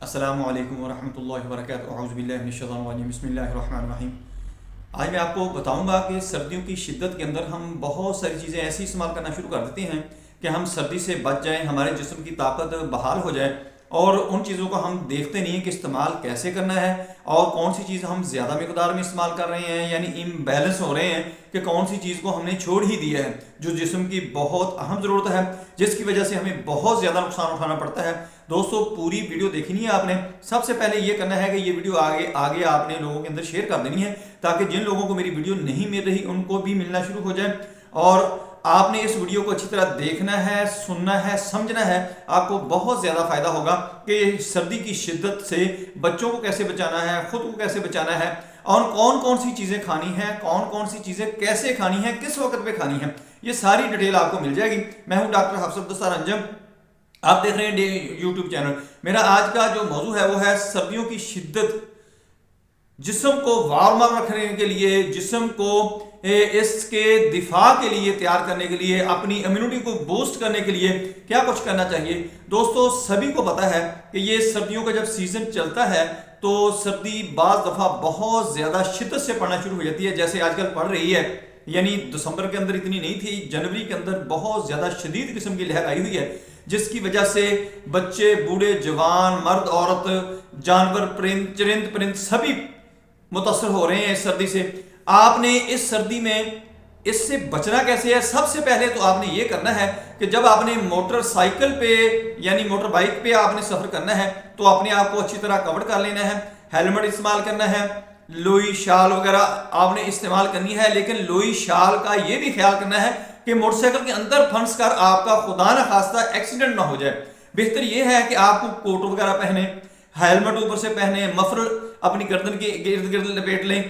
السلام علیکم ورحمۃ اللہ وبرکاتہ، اعوذ باللہ من الشیطان الرجیم، بسم اللہ الرحمن الرحیم۔ آج میں آپ کو بتاؤں گا کہ سردیوں کی شدت کے اندر ہم بہت ساری چیزیں ایسی استعمال کرنا شروع کر دیتے ہیں کہ ہم سردی سے بچ جائیں، ہمارے جسم کی طاقت بحال ہو جائے، اور ان چیزوں کو ہم دیکھتے نہیں ہیں کہ استعمال کیسے کرنا ہے اور کون سی چیز ہم زیادہ مقدار میں استعمال کر رہے ہیں، یعنی امبیلنس ہو رہے ہیں کہ کون سی چیز کو ہم نے چھوڑ ہی دیا ہے جو جسم کی بہت اہم ضرورت ہے، جس کی وجہ سے ہمیں بہت زیادہ نقصان اٹھانا پڑتا ہے۔ دوستو پوری ویڈیو دیکھنی ہے آپ نے، سب سے پہلے یہ کرنا ہے کہ یہ ویڈیو آگے آپ نے لوگوں کے اندر شیئر کر دینی ہے تاکہ جن لوگوں کو میری ویڈیو نہیں مل رہی ان کو بھی ملنا شروع ہو جائے، اور آپ نے اس ویڈیو کو اچھی طرح دیکھنا ہے، سننا ہے، سمجھنا ہے۔ آپ کو بہت زیادہ فائدہ ہوگا کہ سردی کی شدت سے بچوں کو کیسے بچانا ہے، خود کو کیسے بچانا ہے، اور کون کون سی چیزیں کھانی ہیں، کون کون سی چیزیں کیسے کھانی ہیں، کس وقت پہ کھانی ہیں، یہ ساری ڈیٹیل آپ کو مل جائے گی۔ میں ہوں ڈاکٹر حفص عبدالستار انجم، آپ دیکھ رہے ہیں یوٹیوب چینل۔ میرا آج کا جو موضوع ہے وہ ہے سردیوں کی شدت، جسم کو وارم اپ رکھنے کے لیے، جسم کو اس کے دفاع کے لیے تیار کرنے کے لیے، اپنی امیونٹی کو بوسٹ کرنے کے لیے کیا کچھ کرنا چاہیے۔ دوستو سبھی کو پتا ہے کہ یہ سردیوں کا جب سیزن چلتا ہے تو سردی بعض دفعہ بہت زیادہ شدت سے پڑنا شروع ہو جاتی ہے، جیسے آج کل پڑ رہی ہے، یعنی دسمبر کے اندر اتنی نہیں تھی، جنوری کے اندر بہت زیادہ شدید قسم کی لہر آئی ہوئی ہے، جس کی وجہ سے بچے، بوڑھے، جوان، مرد، عورت، جانور، چرند پرند سبھی متاثر ہو رہے ہیں اس سردی سے۔ آپ نے اس سردی میں اس سے بچنا کیسے ہے؟ سب سے پہلے تو آپ نے یہ کرنا ہے کہ جب آپ نے موٹر سائیکل پہ یعنی موٹر بائک پہ آپ نے سفر کرنا ہے تو اپنے آپ کو اچھی طرح کور کر لینا ہے، ہیلمٹ استعمال کرنا ہے، لوئی شال وغیرہ آپ نے استعمال کرنی ہے، لیکن لوئی شال کا یہ بھی خیال کرنا ہے کہ موٹر سائیکل کے اندر پھنس کر آپ کا خدا نہ خواستہ ایکسیڈنٹ نہ ہو جائے۔ بہتر یہ ہے کہ آپ کو کوٹ وغیرہ پہنے، ہیلمٹ اوپر سے پہنے، مفرل اپنی گردن کے ارد گرد لپیٹ لیں،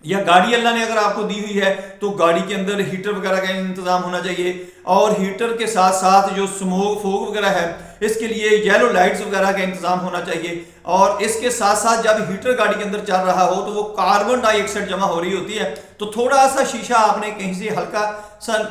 یا گاڑی اللہ نے اگر آپ کو دی ہوئی ہے تو گاڑی کے اندر ہیٹر وغیرہ کا انتظام ہونا چاہیے، اور ہیٹر کے ساتھ ساتھ جو سموک فوگ وغیرہ ہے اس کے لیے یلو لائٹس وغیرہ کا انتظام ہونا چاہیے، اور اس کے ساتھ ساتھ جب ہیٹر گاڑی کے اندر چل رہا ہو تو وہ کاربن ڈائی آکسائڈ جمع ہو رہی ہوتی ہے، تو تھوڑا سا شیشہ آپ نے کہیں سے ہلکا سا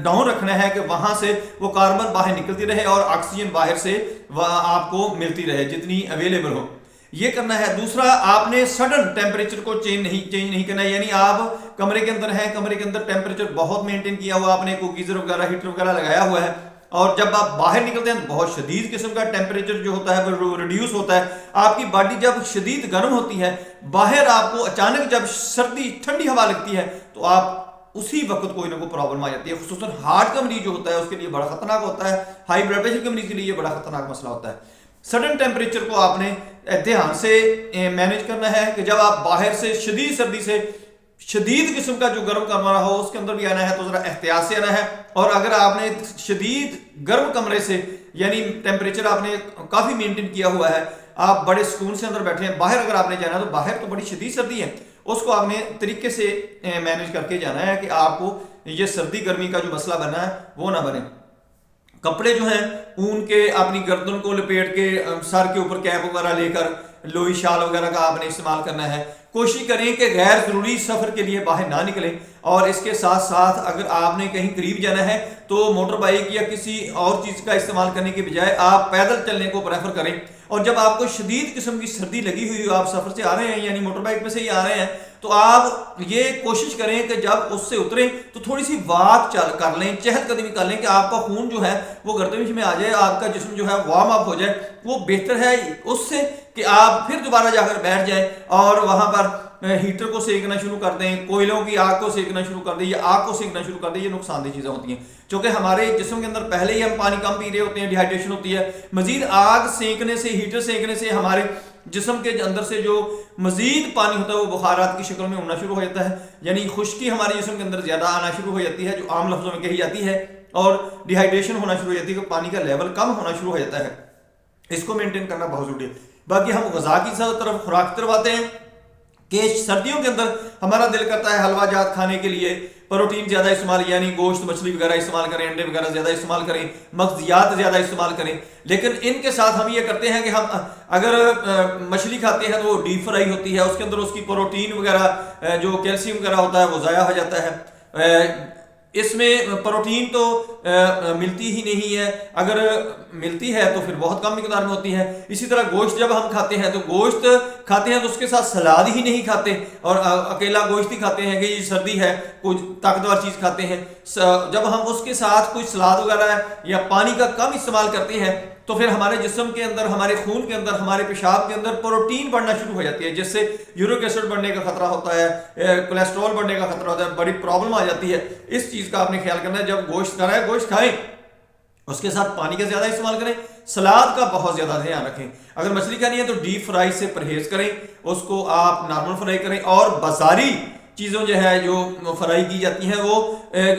ڈاؤن رکھنا ہے کہ وہاں سے وہ کاربن باہر نکلتی رہے اور آکسیجن باہر سے آپ کو ملتی رہے جتنی اویلیبل ہو، یہ کرنا ہے۔ دوسرا، آپ نے سڈن ٹیمپریچر کو چینج نہیں کرنا ہے، یعنی آپ کمرے کے اندر ہیں، کمرے کے اندر ٹیمپریچر بہت مینٹین کیا ہوا، آپ نے کوئی گیزر وغیرہ ہیٹر وغیرہ لگایا ہوا ہے، اور جب آپ باہر نکلتے ہیں تو بہت شدید قسم کا ٹیمپریچر جو ہوتا ہے وہ ریڈیوس ہوتا ہے، آپ کی باڈی جب شدید گرم ہوتی ہے، باہر آپ کو اچانک جب سردی ٹھنڈی ہوا لگتی ہے تو آپ اسی وقت کوئی نہ کوئی پرابلم آ جاتی ہے، خصوصاً ہارٹ کا مریض جو ہوتا ہے اس کے لیے بڑا خطرناک ہوتا ہے، ہائی بلڈ پریشر کے مریض کے لیے یہ بڑا خطرناک مسئلہ ہوتا ہے۔ سڈن ٹیمپریچر کو آپ نے دھیان سے مینج کرنا ہے کہ جب آپ باہر سے شدید سردی سے شدید قسم کا جو گرم کمرہ ہو اس کے اندر بھی آنا ہے تو ذرا احتیاط سے آنا ہے، اور اگر آپ نے شدید گرم کمرے سے یعنی ٹیمپریچر آپ نے کافی مینٹین کیا ہوا ہے، آپ بڑے سکون سے اندر بیٹھے ہیں، باہر اگر آپ نے جانا ہے تو باہر تو بڑی شدید سردی ہے، اس کو آپ نے طریقے سے مینج کر کے جانا ہے کہ آپ کو یہ سردی گرمی کا جو مسئلہ بنا ہے وہ نہ بنے۔ کپڑے جو ہیں اون کے اپنی گردن کو لپیٹ کے، سر کے اوپر کیپ وغیرہ لے کر، لوئی شال وغیرہ کا آپ نے استعمال کرنا ہے۔ کوشش کریں کہ غیر ضروری سفر کے لیے باہر نہ نکلیں، اور اس کے ساتھ ساتھ اگر آپ نے کہیں قریب جانا ہے تو موٹر بائک یا کسی اور چیز کا استعمال کرنے کے بجائے آپ پیدل چلنے کو پریفر کریں، اور جب آپ کو شدید قسم کی سردی لگی ہوئی ہو، آپ سفر سے آ رہے ہیں یعنی موٹر بائک پہ سے ہی آ رہے ہیں، تو آپ یہ کوشش کریں کہ جب اس سے اتریں تو تھوڑی سی واک کر لیں، چہل قدمی کر لیں کہ آپ کا خون جو ہے وہ گردن میں آ جائے، آپ کا جسم جو ہے وارم اپ ہو جائے، وہ بہتر ہے اس سے کہ آپ پھر دوبارہ جا کر بیٹھ جائیں اور وہاں پر ہیٹر کو سیکنا شروع کر دیں، کوئلوں کی آگ کو سیکنا شروع کر دیں یا آگ کو سیکنا شروع کر دیں، یہ نقصان دہ چیزیں ہوتی ہیں، چونکہ ہمارے جسم کے اندر پہلے ہی ہم پانی کم پی رہے ہوتے ہیں، ڈی ہائیڈریشن ہوتی ہے، مزید آگ سینکنے سے، ہیٹر سینکنے سے ہمارے جسم کے اندر سے جو مزید پانی ہوتا ہے وہ بخارات کی شکل میں ہونا شروع ہو جاتا ہے، یعنی خشکی ہمارے جسم کے اندر زیادہ آنا شروع ہو جاتی ہے جو عام لفظوں میں کہی جاتی ہے، اور ڈی ہائیڈریشن ہونا شروع ہو جاتی ہے کہ پانی کا لیول کم ہونا شروع ہو جاتا ہے، اس کو مینٹین کرنا بہت ضروری ہے۔ باقی ہم غذا کی طرف خوراک کی طرف آتے ہیں کہ سردیوں کے اندر ہمارا دل کرتا ہے حلوہ جات کھانے کے لیے، پروٹین زیادہ استعمال یعنی گوشت مچھلی وغیرہ استعمال کریں، انڈے وغیرہ زیادہ استعمال کریں، مغزیات زیادہ استعمال کریں، لیکن ان کے ساتھ ہم یہ کرتے ہیں کہ ہم اگر مچھلی کھاتے ہیں تو وہ ڈیپ فرائی ہوتی ہے، اس کے اندر اس کی پروٹین وغیرہ جو کیلشیم وغیرہ ہوتا ہے وہ ضائع ہو جاتا ہے، اس میں پروٹین تو ملتی ہی نہیں ہے، اگر ملتی ہے تو پھر بہت کم مقدار میں ہوتی ہے۔ اسی طرح گوشت جب ہم کھاتے ہیں تو گوشت کھاتے ہیں تو اس کے ساتھ سلاد ہی نہیں کھاتے، اور اکیلا گوشت ہی کھاتے ہیں کہ یہ سردی ہے کچھ طاقتور چیز کھاتے ہیں۔ جب ہم اس کے ساتھ کچھ سلاد وغیرہ یا پانی کا کم استعمال کرتے ہیں تو پھر ہمارے جسم کے اندر، ہمارے خون کے اندر، ہمارے پیشاب کے اندر پروٹین بڑھنا شروع ہو جاتی ہے، جس سے یورک ایسڈ بڑھنے کا خطرہ ہوتا ہے، کولیسٹرول بڑھنے کا خطرہ ہوتا ہے، بڑی پرابلم آ جاتی ہے۔ اس چیز کا آپ نے خیال کرنا ہے، جب گوشت کھانا ہے گوشت کھائیں، اس کے ساتھ پانی کا زیادہ استعمال کریں، سلاد کا بہت زیادہ دھیان رکھیں۔ اگر مچھلی کھانی ہے تو ڈیپ فرائی سے پرہیز کریں، اس کو آپ نارمل فرائی کریں، اور بازاری چیزوں جو ہے جو فرائی کی جاتی ہیں وہ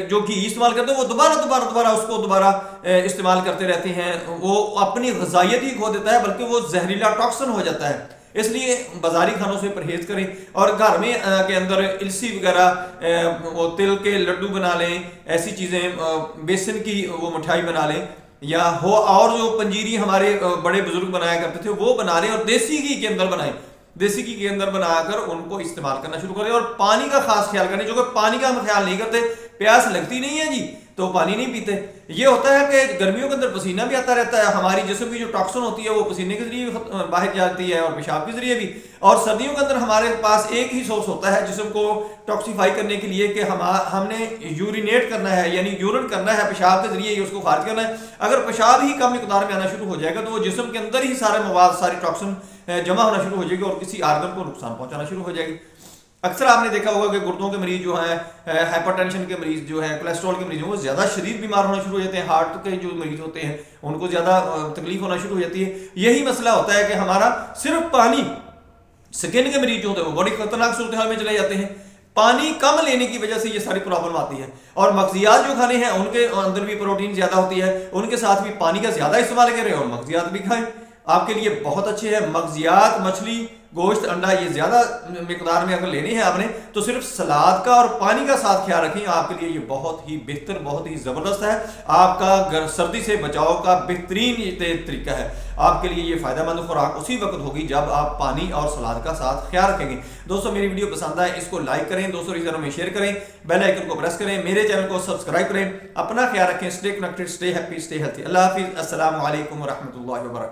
جو گھی استعمال کرتے ہیں وہ دوبارہ اس کو دوبارہ استعمال کرتے رہتے ہیں، وہ اپنی غذائیت ہی کھو دیتا ہے، بلکہ وہ زہریلا ٹاکسن ہو جاتا ہے۔ اس لیے بازاری کھانوں سے پرہیز کریں، اور گھر میں کے اندر السی وغیرہ، وہ تل کے لڈو بنا لیں، ایسی چیزیں، بیسن کی وہ مٹھائی بنا لیں، یا ہو اور جو پنجیری ہمارے بڑے بزرگ بنایا کرتے تھے وہ بنا لیں، اور دیسی گھی کے اندر بنائیں، دیسی گھی کے اندر بنا کر ان کو استعمال کرنا شروع کریں۔ اور پانی کا خاص خیال کریں، جو کہ پانی کا ہم خیال نہیں کرتے، پیاس لگتی نہیں ہے جی تو پانی نہیں پیتے۔ یہ ہوتا ہے کہ گرمیوں کے اندر پسینہ بھی آتا رہتا ہے، ہماری جسم کی جو ٹاکسن ہوتی ہے وہ پسینے کے ذریعے بھی باہر جاتی ہے اور پیشاب کے ذریعے بھی، اور سردیوں کے اندر ہمارے پاس ایک ہی سورس ہوتا ہے جسم کو ٹاکسیفائی کرنے کے لیے کہ ہم نے یورینیٹ کرنا ہے، یعنی یورن کرنا ہے، پیشاب کے ذریعے ہی اس کو خارج کرنا ہے۔ اگر پیشاب ہی کم مقدار میں آنا شروع ہو جائے گا تو وہ جسم کے اندر ہی سارے مواد، ساری ٹاکسن جمع ہونا شروع ہو جائے گی اور کسی آرگن کو نقصان پہنچانا شروع ہو جائے گی۔ اکثر آپ نے دیکھا ہوگا کہ گردوں کے مریض جو ہیں، ہائپر ٹینشن کے مریض جو ہیں، کولیسٹرول کے مریض ہیں، وہ زیادہ شدید بیمار ہونا شروع ہو جاتے ہیں، ہارٹ کے جو مریض ہوتے ہیں ان کو زیادہ تکلیف ہونا شروع ہو جاتی ہے۔ یہی مسئلہ ہوتا ہے کہ ہمارا صرف پانی، سکن کے مریض جو ہوتے ہیں وہ بڑی خطرناک صورتحال میں چلے جاتے ہیں، پانی کم لینے کی وجہ سے یہ ساری پرابلم آتی ہے۔ اور مغزیات جو کھانے ہیں ان کے اندر بھی پروٹین زیادہ ہوتی ہے، ان کے ساتھ بھی پانی کا زیادہ استعمال کریں اور مغزیات بھی کھائیں، آپ کے لیے بہت اچھے ہیں۔ مغزیات، مچھلی، گوشت، انڈا یہ زیادہ مقدار میں اگر لینے ہیں آپ نے تو صرف سلاد کا اور پانی کا ساتھ خیال رکھیں، آپ کے لیے یہ بہت ہی بہتر، بہت ہی زبردست ہے، آپ کا سردی سے بچاؤ کا بہترین طریقہ ہے۔ آپ کے لیے یہ فائدہ مند خوراک اسی وقت ہوگی جب آپ پانی اور سلاد کا ساتھ خیال رکھیں گے۔ دوستو میری ویڈیو پسند آئے اس کو لائک کریں، دوستوں رشتہ داروں میں شیئر کریں، بیل آئیکن کو پریس کریں، میرے چینل کو سبسکرائب کریں، اپنا خیال رکھیں، stay connected, stay happy, stay healthy. اللہ حافظ، السلام علیکم ورحمۃ اللہ وبرکاتہ۔